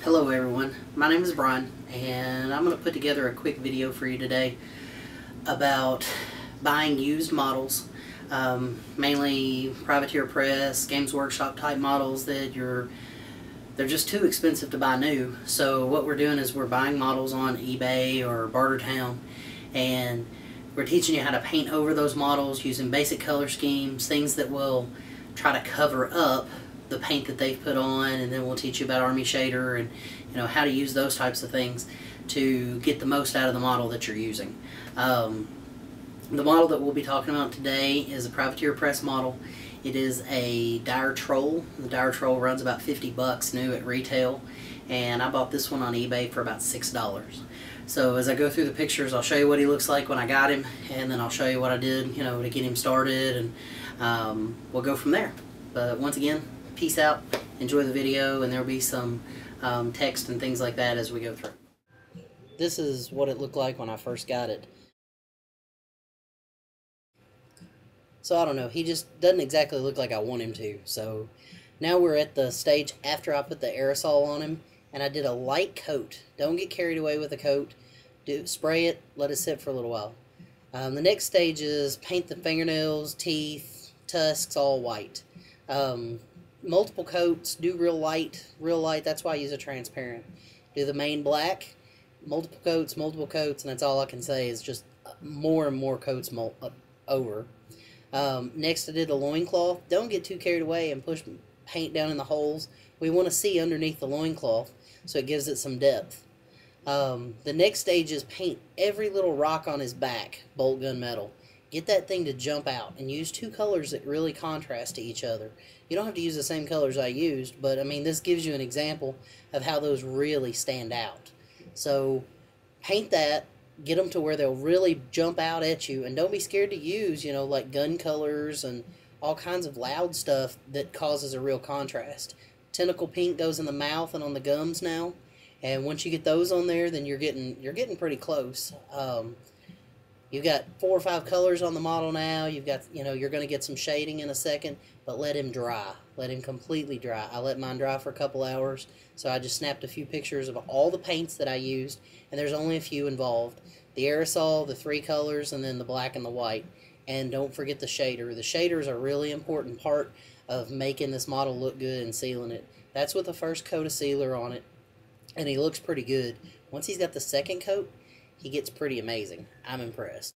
Hello everyone, my name is Brian and I'm going to put together a quick video for you today about buying used models, mainly Privateer Press, Games Workshop type models that they're just too expensive to buy new. So what we're doing is we're buying models on eBay or Bartertown, and we're teaching you how to paint over those models using basic color schemes, things that will try to cover up the paint that they've put on, and then we'll teach you about Army Shader and how to use those types of things to get the most out of the model that you're using. The model that we'll be talking about today is a Privateer Press model. It is a Dire Troll. The Dire Troll runs about 50 bucks new at retail, and I bought this one on eBay for about $6. So as I go through the pictures, I'll show you what he looks like when I got him, and then I'll show you what I did, to get him started, and we'll go from there. But once again, peace out, enjoy the video, and there'll be some text and things like that as we go through. This is what it looked like when I first got it. So I don't know, he just doesn't exactly look like I want him to. So now we're at the stage after I put the aerosol on him, and I did a light coat. Don't get carried away with the coat. Spray it, let it sit for a little while. The next stage is paint the fingernails, teeth, tusks all white. Multiple coats, do real light, that's why I use a transparent. Do the main black, multiple coats, and that's all I can say is just more and more coats over. Next I did the loincloth. Don't get too carried away and push paint down in the holes. We want to see underneath the loincloth so it gives it some depth. The next stage is paint every little rock on his back, bolt gun metal. Get that thing to jump out, and use two colors that really contrast to each other. You don't have to use the same colors I used, but I mean, this gives you an example of how those really stand out. So paint that, get them to where they'll really jump out at you, and don't be scared to use, like gun colors and all kinds of loud stuff that causes a real contrast. Tentacle pink goes in the mouth and on the gums now, and once you get those on there, then you're getting pretty close. You've got 4 or 5 colors on the model now. You've got, you're going to get some shading in a second, but let him dry. Let him completely dry. I let mine dry for a couple hours, so I just snapped a few pictures of all the paints that I used, and there's only a few involved. The aerosol, the 3 colors, and then the black and the white. And don't forget the shader. The shader is a really important part of making this model look good and sealing it. That's with the first coat of sealer on it, and he looks pretty good. Once he's got the second coat, he gets pretty amazing. I'm impressed.